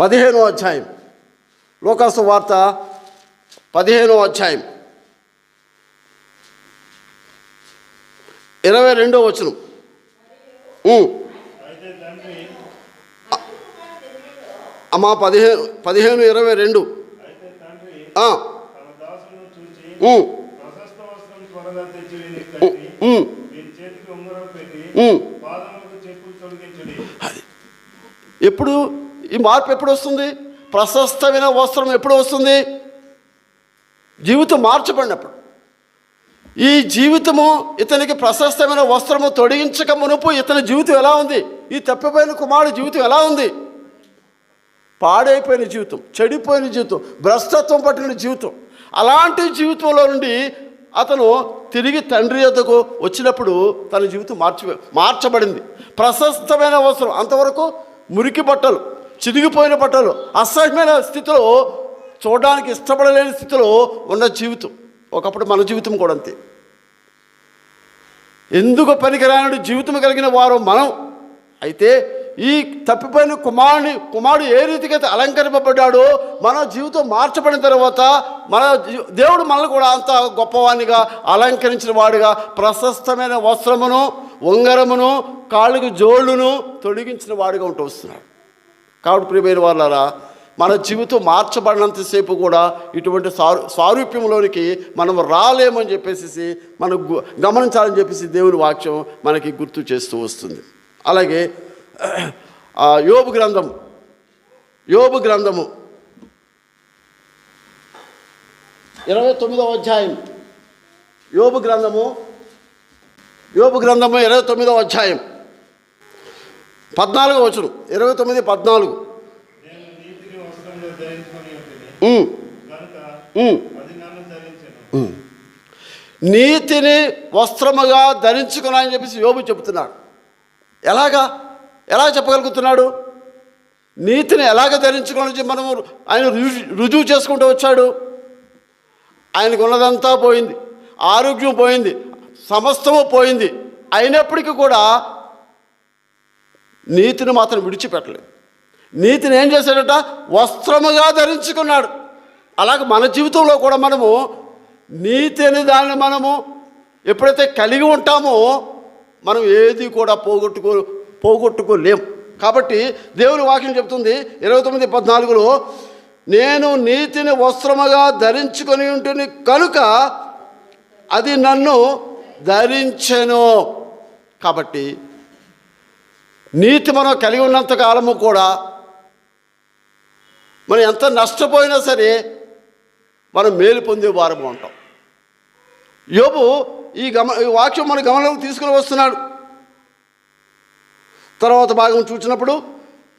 15వ అధ్యాయం. లూకాసు వార్త 15వ అధ్యాయం 22వ వచనం. అమ్మా 15:22. ఎప్పుడు ఈ మార్పు ఎప్పుడు వస్తుంది? ప్రశస్తమైన వస్త్రం ఎప్పుడు వస్తుంది? జీవితం మార్చబడినప్పుడు. ఈ జీవితము ఇతనికి ప్రశస్తమైన వస్త్రము తొడిగించక మునుపు ఇతని జీవితం ఎలా ఉంది? ఈ తప్పిపోయిన కుమారుడి జీవితం ఎలా ఉంది? పాడైపోయిన జీవితం, చెడిపోయిన జీవితం, భ్రష్టత్వం పట్టిన జీవితం. అలాంటి జీవితంలో నుండి అతను తిరిగి తండ్రి యొద్దకు వచ్చినప్పుడు తన జీవితం మార్చబడింది. ప్రశస్తమైన వస్త్రం, అంతవరకు మురికి బట్టలు, చిరిగిపోయిన బట్టలు, అసహ్యమైన స్థితిలో, చూడడానికి ఇష్టపడలేని స్థితిలో ఉన్న జీవితం. ఒకప్పుడు మన జీవితం కూడా అంతే. ఎందుకు పనికిరాని జీవితం కలిగిన వారు మనం. అయితే ఈ తప్పిపోయిన కుమారుడు ఏ రీతికైతే అలంకరింపబడ్డాడో మన జీవితం మార్చబడిన తర్వాత మన దేవుడు మనల్ని కూడా అంత గొప్పవానిగా అలంకరించిన వాడిగా ప్రశస్తమైన వస్త్రమును, ఉంగరమును, కాళ్ళకు జోళ్ళును తొడిగించిన వాడిగా ఉంటూ వస్తున్నాడు. కాబట్టి ప్రియమైన వాళ్ళారా, మన జీవితం మార్చబడినంతసేపు కూడా ఇటువంటి సారూప్యంలోనికి మనం రాలేమని చెప్పేసి మనం గమనించాలని చెప్పేసి దేవుని వాక్యం మనకి గుర్తు చేస్తూ వస్తుంది. అలాగే యోబు గ్రంథము 29వ అధ్యాయం. యోబు గ్రంథము 29వ అధ్యాయం 14వ వచనం. 29:14. నీతిని వస్త్రముగా ధరించుకున్నా అని చెప్పేసి యోబు చెబుతున్నాడు. ఎలా చెప్పగలుగుతున్నాడు? నీతిని ఎలాగ ధరించుకోవాలని మనము ఆయన రుజువు చేసుకుంటూ వచ్చాడు. ఆయనకు ఉన్నదంతా పోయింది, ఆరోగ్యం పోయింది, సమస్తము పోయింది. అయినప్పటికీ కూడా నీతిని మాత్రం విడిచిపెట్టలేదు. నీతిని ఏం చేశాడట? వస్త్రముగా ధరించుకున్నాడు. అలాగే మన జీవితంలో కూడా మనము నీతి అనే దాన్ని మనము ఎప్పుడైతే కలిగి ఉంటామో మనం ఏది కూడా పోగొట్టుకోలేం. కాబట్టి దేవుని వాక్యం చెప్తుంది 29:14, నేను నీతిని వస్త్రముగా ధరించుకొని ఉంటుంది కనుక అది నన్ను ధరించెను. కాబట్టి నీతి మనం కలిగి ఉన్నంత కాలము కూడా మనం ఎంత నష్టపోయినా సరే మనం మేలు పొందే వారము ఉంటాం. యోబు ఈ వాక్యం మన గమనంలోకి తీసుకుని వస్తున్నాడు. తర్వాత భాగం చూసినప్పుడు,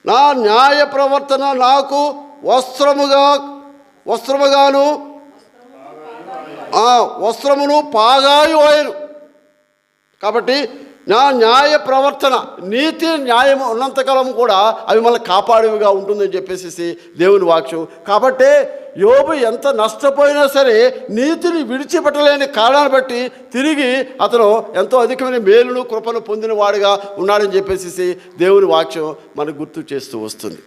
నా న్యాయ ప్రవర్తన నాకు వస్త్రమును పాగాయు ఆయను. కాబట్టి నా న్యాయ ప్రవర్తన, నీతి న్యాయం ఉన్నంతకాలం కూడా అవి మనల్ని కాపాడేవిగా ఉంటుందని చెప్పేసి దేవుని వాక్యం. కాబట్టే యోబు ఎంత నష్టపోయినా సరే నీతిని విడిచిపెట్టలేని కారణాన్ని బట్టి తిరిగి అతను ఎంతో అధికమైన మేలును కృపను పొందిన వాడిగా ఉన్నాడని చెప్పేసి దేవుని వాక్యం మనకు గుర్తు చేస్తూ వస్తుంది.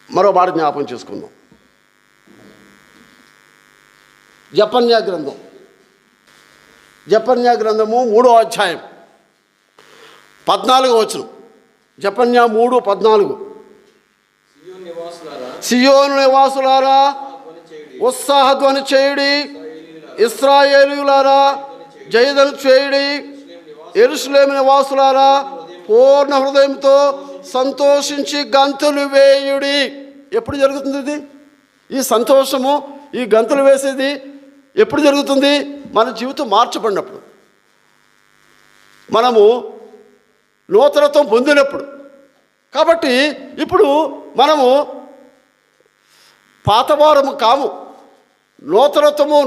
మరో మాట జ్ఞాపం చేసుకుందాం. జపన్యా గ్రంథము 3వ అధ్యాయం 14వ వచనం. జపన్యా 3:14, సియోను నివాసులారా ఉత్సాహధ్వని చేయుడి, ఇశ్రాయేలీయులారా జయధ్వని చేయుడి, యెరూషలేము నివాసులారా పూర్ణ హృదయంతో సంతోషించి గంతులు వేయుడి. ఎప్పుడు జరుగుతుంది ఇది? ఈ సంతోషము, ఈ గంతులు వేసేది ఎప్పుడు జరుగుతుంది? మన జీవితం మార్చబడినప్పుడు, మనము నూతనత్వం పొందినప్పుడు. కాబట్టి ఇప్పుడు మనము పాతవారము కాము,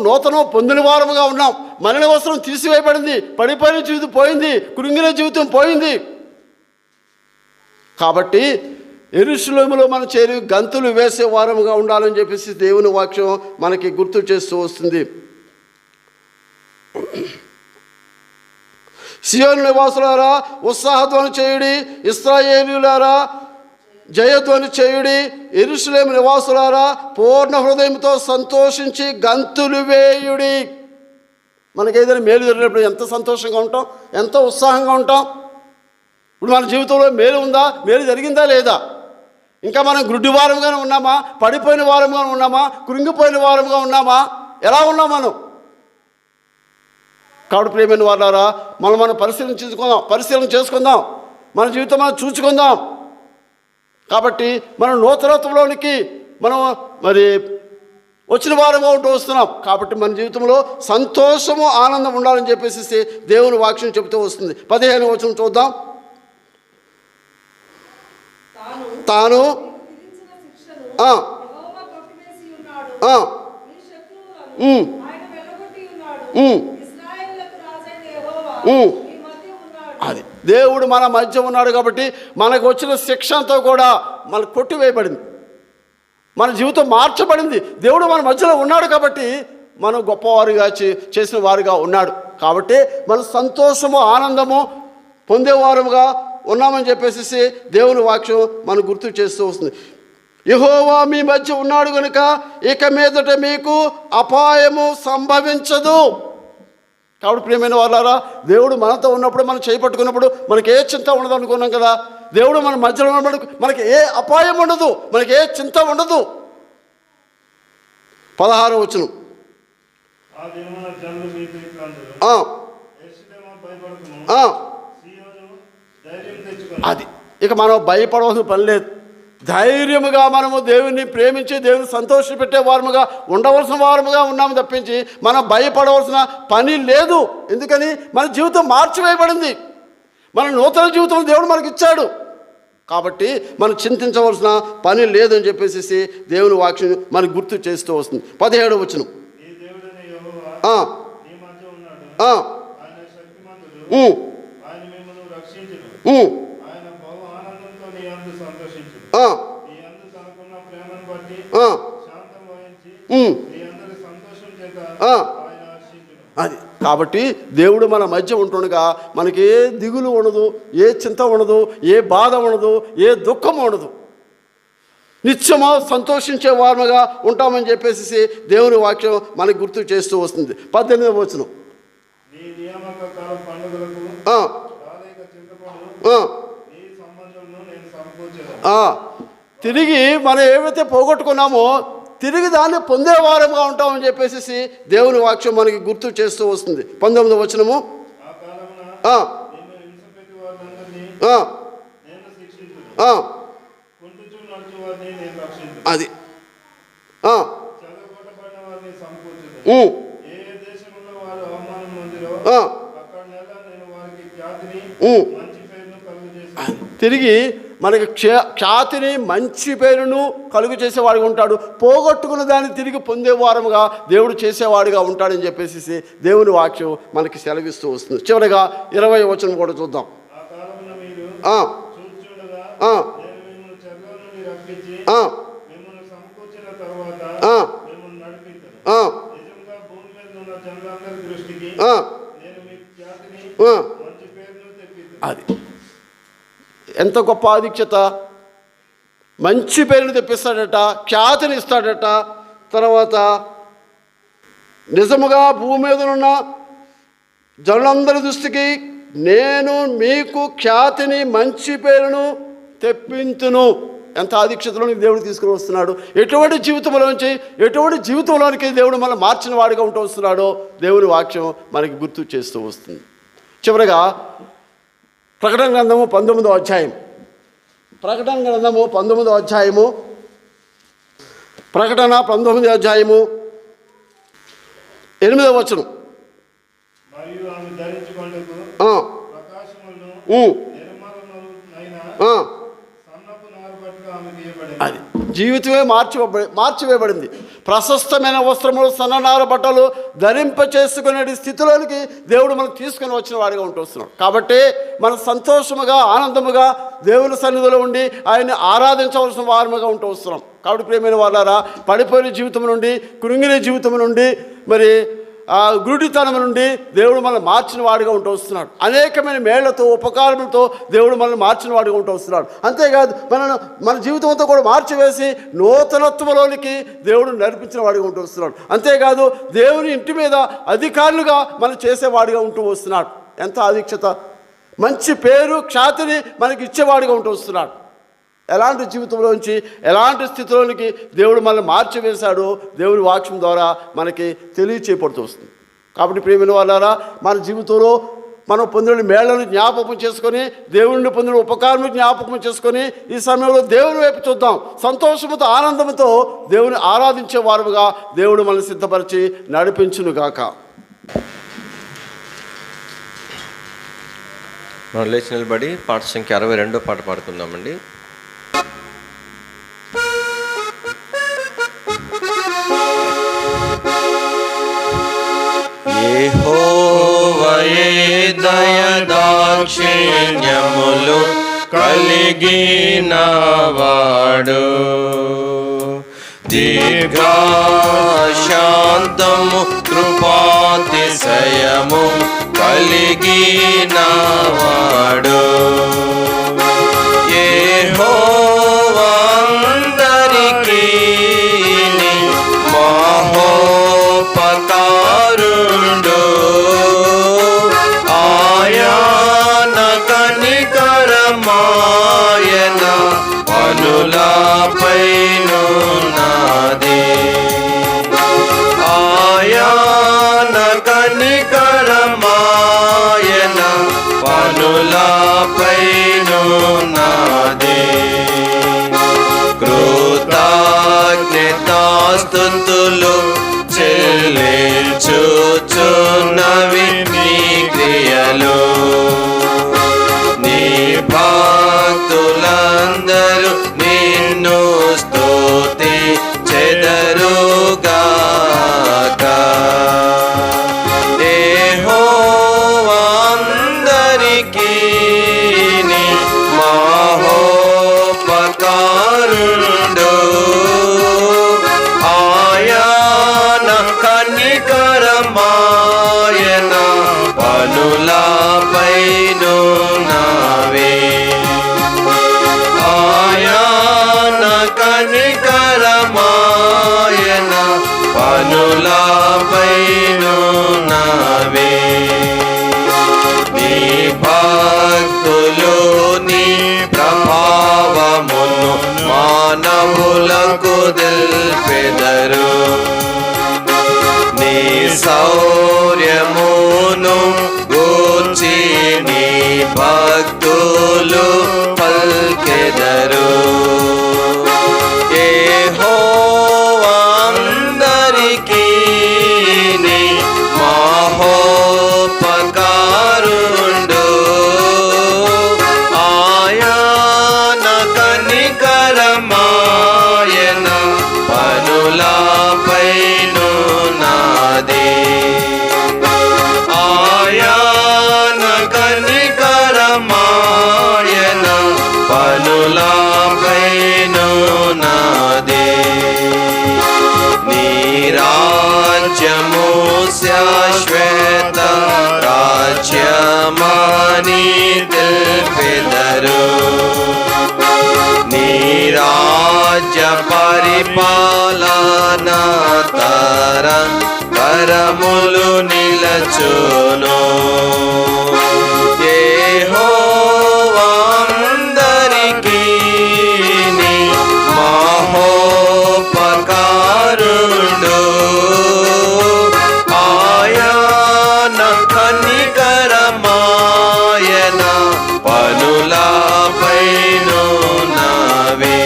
నూతనం పొందిన వారముగా ఉన్నాం. మలిన వస్త్రం తీసివేయబడింది, పడిపోయిన జీవితం పోయింది, కృంగిన జీవితం పోయింది. కాబట్టి యెరూషలేములో మనం చేరి గంతులు వేసే వారముగా ఉండాలని చెప్పేసి దేవుని వాక్యం మనకి గుర్తు చేస్తూ వస్తుంది. సియోను నివాసులారా ఉత్సాహధ్వని చేయుడి, ఇశ్రాయేలీయులారా జయధ్వని చేయుడి, యెరూషలేము నివాసులారా పూర్ణ హృదయంతో సంతోషించి గంతులు వేయుడి. మనకి ఏదైనా మేలు జరిగినప్పుడు ఎంత సంతోషంగా ఉంటాం, ఎంతో ఉత్సాహంగా ఉంటాం. ఇప్పుడు మన జీవితంలో మేలు ఉందా? మేలు జరిగిందా లేదా? ఇంకా మనం గుడ్డి వారంగానే ఉన్నామా? పడిపోయిన వారంగా ఉన్నామా? కృంగిపోయిన వారంగా ఉన్నామా? ఎలా ఉన్నాం మనం? కాబట్టి ప్రియమైన వారులారా, మనం పరిశీలన చేసుకుందాం, మన జీవితం మనం చూసుకుందాం. కాబట్టి మనం నూతనత్వంలోనికి మనం వచ్చిన వారంగా ఉంటూ వస్తున్నాం. కాబట్టి మన జీవితంలో సంతోషము ఆనందం ఉండాలని చెప్పేసి దేవుని వాక్యం చెబుతూ వస్తుంది. 15వ వచనం చూద్దాం. తాను అది దేవుడు మన మధ్య ఉన్నాడు. కాబట్టి మనకు వచ్చిన శిక్ష అంతా కూడా మనకు కొట్టివేయబడింది, మన జీవితం మార్చబడింది. దేవుడు మన మధ్యలో ఉన్నాడు కాబట్టి మనం గొప్పవారుగా చేసిన వారుగా ఉన్నాడు. కాబట్టి మన సంతోషము ఆనందము పొందేవారుగా ఉన్నామని చెప్పేసి దేవుని వాక్యం మనకు గుర్తు చేస్తూ వస్తుంది. యెహోవా మీ మధ్య ఉన్నాడు కనుక ఇక మీదట మీకు అపాయము సంభవించదు. కాబట్టి ప్రియమైన వాళ్ళారా, దేవుడు మనతో ఉన్నప్పుడు, మనం చేపట్టుకున్నప్పుడు మనకి ఏ చింత ఉండదు అనుకున్నాం కదా. దేవుడు మన మధ్యలో ఉన్నప్పుడు మనకి ఏ అపాయం ఉండదు, మనకి ఏ చింత ఉండదు. 16వ వచనం. అది ఇక మనం భయపడవలసిన పని లేదు. ధైర్యముగా మనము దేవుని ప్రేమించి దేవుని సంతోషపెట్టే వారముగా ఉండవలసిన వారముగా ఉన్నాము తప్పించి మనం భయపడవలసిన పని లేదు. ఎందుకని? మన జీవితం మార్చివేయబడింది, మన నూతన జీవితం దేవుడు మనకి ఇచ్చాడు. కాబట్టి మనం చింతించవలసిన పని లేదని చెప్పేసి దేవుని వాక్యం మనకు గుర్తు చేస్తూ వస్తుంది. 17వ వచనం. అది కాబట్టి దేవుడు మన మధ్య ఉంటుండగా మనకి ఏ దిగులు ఉండదు, ఏ చింత ఉండదు, ఏ బాధ ఉండదు, ఏ దుఃఖం ఉండదు. నిత్యము సంతోషించే వారముగా ఉంటామని చెప్పేసి దేవుని వాక్యం మనకు గుర్తు చేస్తూ వస్తుంది. 18వ వచనం, తిరిగి మనం ఏవైతే పోగొట్టుకున్నామో తిరిగి దాన్ని పొందేవారముగా ఉంటామని చెప్పేసి దేవుని వాక్యం మనకి గుర్తు చేస్తూ వస్తుంది. 19వ వచనము, అది తిరిగి మనకి ఖ్యాతిని మంచి పేరును కలుగు చేసేవాడిగా ఉంటాడు. పోగొట్టుకున్న దాన్ని తిరిగి పొందేవారముగా దేవుడు చేసేవాడిగా ఉంటాడని చెప్పేసి దేవుని వాక్యం మనకి సెలవిస్తూ వస్తుంది. చివరిగా 20వ వచనం కూడా చూద్దాం. అది ఎంత గొప్ప ఆధిక్యత! మంచి పేరుని తెప్పిస్తాడట, ఖ్యాతిని ఇస్తాడట. తర్వాత నిజముగా భూమి మీద ఉన్న జనులందరి దృష్టికి నేను మీకు ఖ్యాతిని మంచి పేరును తెప్పించును. ఎంత ఆధిక్యతలోనికి దేవుడు తీసుకుని వస్తున్నాడు! ఎటువంటి జీవితంలోనికి దేవుడు మనం మార్చిన వాడిగా ఉంటూ వస్తున్నాడో దేవుని వాక్యం మనకి గుర్తు చేస్తూ వస్తుంది. చివరిగా ప్రకటన గ్రంథము 19వ అధ్యాయం. ప్రకటన గ్రంథము 19వ అధ్యాయము. ప్రకటన 19వ అధ్యాయము 8వ వచనం. అది జీవితమే మార్చివేయబడింది. ప్రశస్తమైన వస్త్రములు, సన్ననార బట్టలు ధరింప చేసుకునే స్థితిలోనికి దేవుడు మనం తీసుకుని వచ్చిన వాడిగా ఉంటూ వస్తున్నాడు. కాబట్టి మనం సంతోషముగా ఆనందముగా దేవుని సన్నిధిలో ఉండి ఆయన్ని ఆరాధించవలసిన వారముగా ఉంటూ వస్తున్నాం. కాబట్టి ప్రియమైన వాళ్ళారా, పడిపోయిన జీవితం నుండి, కృంగిన జీవితం నుండి, మరి గురుడితనం నుండి దేవుడు మనల్ని మార్చిన వాడిగా ఉంటూ వస్తున్నాడు. అనేకమైన మేళ్లతో, ఉపకారములతో దేవుడు మనల్ని మార్చిన వాడిగా ఉంటూ వస్తున్నాడు. అంతేకాదు మన జీవితంతో కూడా మార్చివేసి నూతనత్వంలోనికి దేవుడు నడిపించిన వాడిగా ఉంటూ వస్తున్నాడు. అంతేకాదు దేవుని ఇంటి మీద అధికారులుగా మనం చేసేవాడిగా ఉంటూ వస్తున్నాడు. ఎంత ఆధిక్యత! మంచి పేరు, ఖ్యాతిని మనకి ఇచ్చేవాడిగా ఉంటూ వస్తున్నాడు. ఎలాంటి జీవితంలోంచి ఎలాంటి స్థితిలోనికి దేవుడు మనల్ని మార్చివేశాడో దేవుని వాక్యం ద్వారా మనకి తెలియచేయబడుతూ వస్తుంది. కాబట్టి ప్రియమైన వాళ్ళారా, మన జీవితంలో మనం పొందిన మేళ్లను జ్ఞాపకం చేసుకొని, దేవుడిని పొందిన ఉపకారం జ్ఞాపకం చేసుకొని ఈ సమయంలో దేవుని వైపు చూద్దాం. సంతోషముతో, ఆనందంతో దేవుని ఆరాధించే వారుగా దేవుడు మనల్ని సిద్ధపరిచి నడిపించునుగాక. మనం లేచి నిలబడి పాట సంఖ్య 62 పాట పాడుకుందామండి. యెహోవాయే దయదాక్షిణ్యములు కలిగినవాడు, దీర్ఘశాంతము కృపాతిశయము కలిగినవాడు. యెహోవా అందరికీ మహోపకారుండు, ఆయన కనికరమాయన పనులపైనున్నది. ఆయన కనికరమాయన పనులపైనున్నది. కృతజ్ఞతాస్తుతులు చెల్లించుచున్నవి నీ క్రియలు. నీ భక్తులందరూ నిన్ను స్తుతి చెదరుగాక. యెహోవా అందరికీ మహోపకారుండు, ఆయన కనికరమాయన పనులపైను నావే. ఆయన కనికరమాయన పనులపైను నావే. నీ భక్తులు నీ ప్రభావమును మానవులకు తెల్పెదరు. నీ శౌర్యమును గూర్చి నీ భక్తులు పల్కెదరు. యెహోవా అందరికీ నీ మహోపకారుండు. ఆయన కనికరమాయన పనులపైను నాదే. ఆయన కనికరమాయన పనులపైను నాదే. నీ రాజ్యము శాశ్వత రాజ్యమని తెల్పెదరు. నీ రాజ్య పరిపాలన తరములు నిలచును. యెహోవా అందరికీ నీ మహోపకారుండు. ఆయన కనికరమాయన పనులపైను నావే.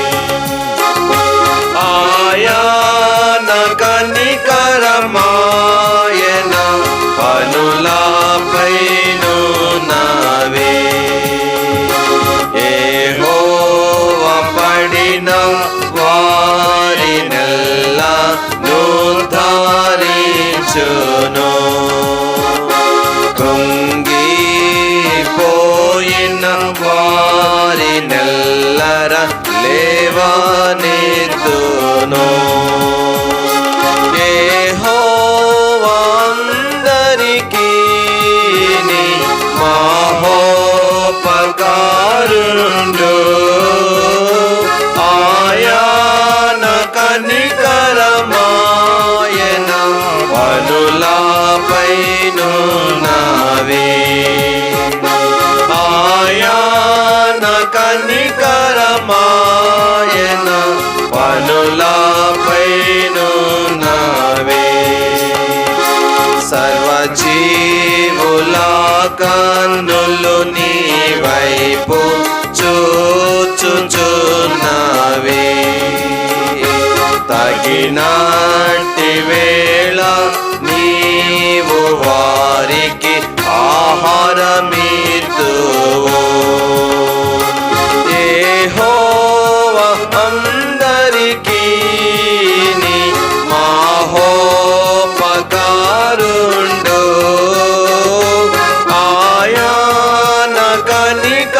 ఆయన కనికరమాయన పనులపైను నావే. యెహోవా పడిన వారినెల్లా నుద్ధరించును. కృంగిపోయిన వారినెల్లర లేవనెత్తును. యెహోవా అందరికీ నీ మహోపకారుండు. ఆయన కనికరమాయన పనులపైను నావే. ఆయన కనికరమాయన పనులపైను నావే. సర్వజీవుల కన్నులు నీ వైపు చూచుచున్నవే. తగినట్టి వేళ నీవు వారికి ఆహారమిత్తువు. యెహోవా అందరికీ నీ మహోపకారుండు. ఆయన కనికరమాయన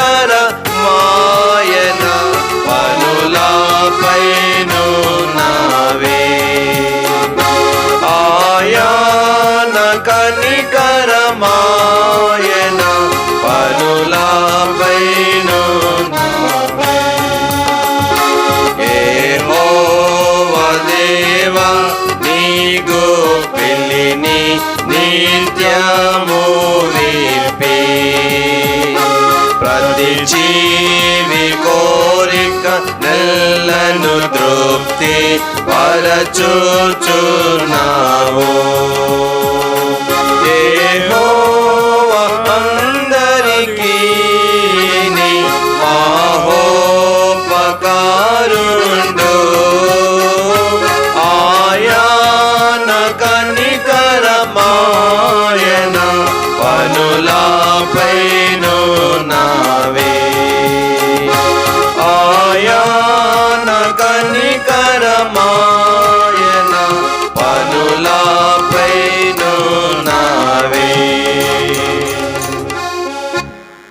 పనులపైను నావే. ఆయన కనికరమాయన పనులపైను నావే. యెహోవా దేవా నీకు పెళ్ళిని నిత్యము విప్పి ప్రతి జీవి కోరిక నెల్లను తృప్తి పరచుచున్నావు. యెహోవా అందరికీ నీ మహోపకారుండు. ఆయన కనికరమాయన పనులపై